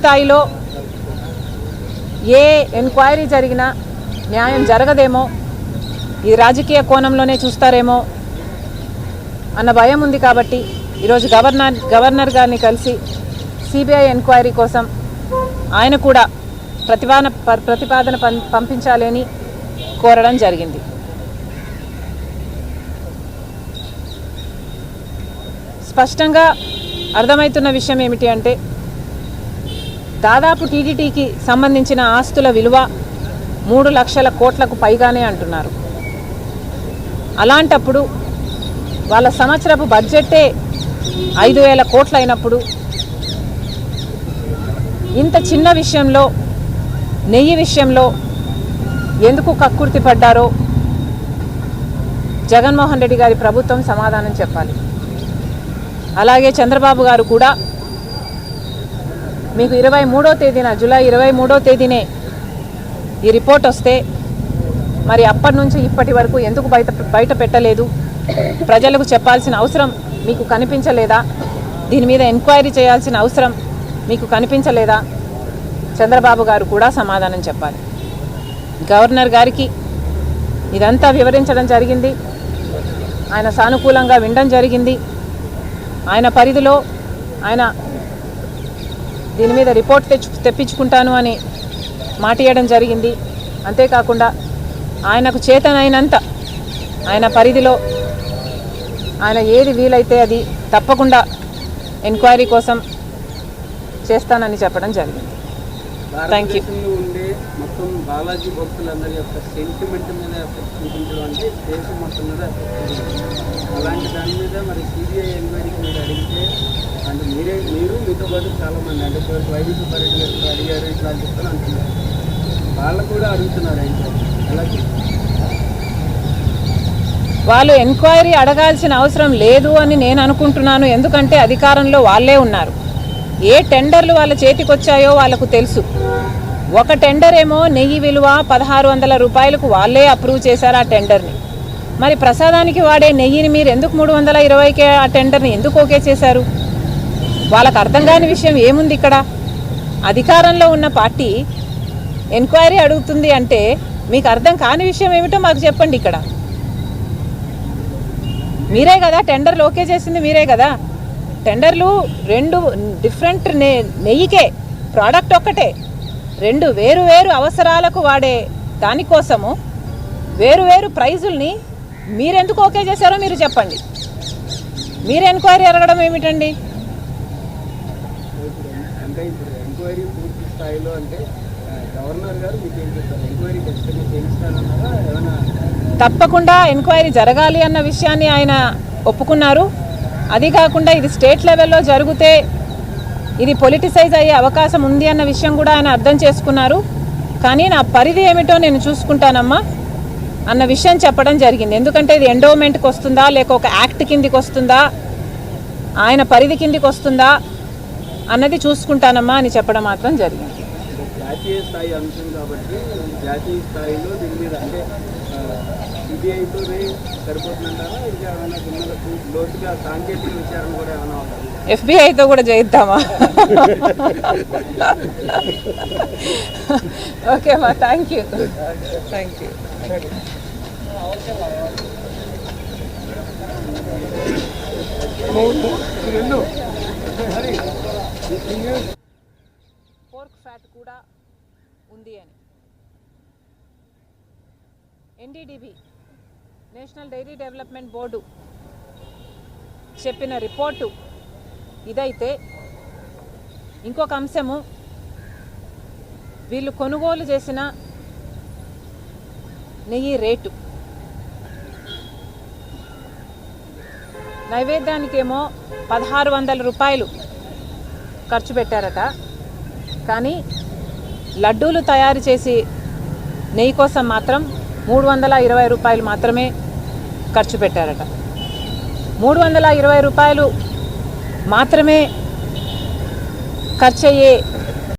స్థాయిలో ఏ ఎంక్వైరీ జరిగినా న్యాయం జరగదేమో, ఈ రాజకీయ కోణంలోనే చూస్తారేమో అన్న భయం ఉంది. కాబట్టి ఈరోజు గవర్నర్ గారిని కలిసి సిబిఐ ఎంక్వైరీ కోసం ఆయన కూడా ప్రతిపాదన పంపించాలని కోరడం జరిగింది. స్పష్టంగా అర్థమవుతున్న విషయం ఏమిటి అంటే, దాదాపు టీటీడీకి సంబంధించిన ఆస్తుల విలువ 3 లక్షల కోట్లకు పైగానే అంటున్నారు. అలాంటప్పుడు వాళ్ళ సంవత్సరపు బడ్జెట్టే 5,000 కోట్లు అయినప్పుడు ఇంత చిన్న విషయంలో, నెయ్యి విషయంలో ఎందుకు కక్కుర్తి పడ్డారో జగన్మోహన్ రెడ్డి గారి ప్రభుత్వం సమాధానం చెప్పాలి. అలాగే చంద్రబాబు గారు కూడా మీకు 23వ తేదీన, జూలై 23వ తేదీనే ఈ రిపోర్ట్ వస్తే మరి అప్పటి నుంచి ఇప్పటి వరకు ఎందుకు బయట పెట్టలేదు? ప్రజలకు చెప్పాల్సిన అవసరం మీకు కనిపించలేదా? దీని మీద ఎంక్వైరీ చేయాల్సిన అవసరం మీకు కనిపించలేదా? చంద్రబాబు గారు కూడా సమాధానం చెప్పాలి. గవర్నర్ గారికి ఇదంతా వివరించడం జరిగింది. ఆయన సానుకూలంగా వినడం జరిగింది. ఆయన పరిధిలో ఆయన దీని మీద రిపోర్ట్ తెప్పించుకుంటాను అని మాట ఇవ్వడం జరిగింది. అంతేకాకుండా ఆయనకు చేతనైనంత ఆయన పరిధిలో ఆయన ఏది వీలైతే అది తప్పకుండా ఎంక్వైరీ కోసం చేస్తానని చెప్పడం జరిగింది. Thank you. మొత్తం బాలాజీ భక్తులందరి యొక్క సెంటిమెంట్ మీద చూపించడం అంటే దేశం మొత్తం మీద అలాంటి దాని మీద మరి సిబిఐ ఎంక్వైరీకి మీరు అడిగితే అంటే మీరు మీతో పాటు చాలామంది అంటే వైద్య పర్యటనలు అడిగారు, ఇట్లా చెప్తాను అంటున్నారు. వాళ్ళు కూడా అడుగుతున్నారు అయితే ఎలా వాళ్ళు ఎంక్వైరీ అడగాల్సిన అవసరం లేదు అని నేను అనుకుంటున్నాను. ఎందుకంటే అధికారంలో వాళ్ళే ఉన్నారు. ఏ టెండర్లు వాళ్ళ చేతికి వచ్చాయో వాళ్ళకు తెలుసు. ఒక టెండర్ ఏమో నెయ్యి విలువ 1,600 రూపాయలకు వాళ్ళే అప్రూవ్ చేశారు ఆ టెండర్ని. మరి ప్రసాదానికి వాడే నెయ్యిని మీరు ఎందుకు 320కే ఆ టెండర్ని ఎందుకు ఓకే చేశారు? వాళ్ళకు అర్థం కాని విషయం ఏముంది ఇక్కడ? అధికారంలో ఉన్న పార్టీ ఎంక్వైరీ అడుగుతుంది అంటే మీకు అర్థం కాని విషయం ఏమిటో మాకు చెప్పండి. ఇక్కడ మీరే కదా టెండర్లు ఓకే చేసింది, మీరే కదా. టెండర్లు 2 డిఫరెంట్ నెయ్యికే, ప్రోడక్ట్ ఒక్కటే, 2 వేరు అవసరాలకు వాడే దానికోసము వేరు ప్రైజుల్ని మీరెందుకు ఓకే చేశారో మీరు చెప్పండి. మీరు ఎంక్వైరీ అడగడం ఏమిటండి? ఎంక్వైరీ పూర్తి స్థాయిలో అంటే గవర్నర్ గారు మీకు ఏం చెప్తారు? ఎంక్వైరీ ఖచ్చితంగా చేయిస్తానన్నారా? ఏమైనా తప్పకుండా ఎంక్వైరీ జరగాలి అన్న విషయాన్ని ఆయన ఒప్పుకున్నారు. అది కాకుండా ఇది స్టేట్ లెవెల్లో జరిగితే ఇది పొలిటిసైజ్ అయ్యే అవకాశం ఉంది అన్న విషయం కూడా ఆయన అర్థం చేసుకున్నారు. కానీ నా పరిధి ఏమిటో నేను చూసుకుంటానమ్మా అన్న విషయం చెప్పడం జరిగింది. ఎందుకంటే ఇది ఎండోమెంట్కి వస్తుందా లేక ఒక యాక్ట్ కిందికి వస్తుందా, ఆయన పరిధి కిందికి వస్తుందా అన్నది చూసుకుంటానమ్మా అని చెప్పడం మాత్రం జరిగింది. జాతీయ స్థాయి అంశం కాబట్టి జాతీయ స్థాయిలో దీని మీద అంటే సిబిఐతో సరిపోతుందంటారా? ఇంకా ఏమైనా కిందలకు లోతుగా సాంకేతిక విచారణ కూడా ఏమైనా ఉంటుంది? ఎఫ్బిఐతో కూడా చేయిద్దామా? ఓకే అమ్మా, థ్యాంక్ యూ. పోర్క్ ఫ్యాట్ కూడా ఉంది అని NDDB national dairy development board చెప్పిన రిపోర్టు ఇదైతే, ఇంకొక అంశము వీళ్ళు కొనుగోలు చేసిన నెయ్యి రేటు. నైవేద్యానికేమో 1,600 రూపాయలు ఖర్చు పెట్టారట. కానీ లడ్డూలు తయారు చేసి నెయ్యి కోసం మాత్రం 320 రూపాయలు మాత్రమే ఖర్చు పెట్టారట. 320 రూపాయలు మాత్రమే ఖర్చు అయ్యే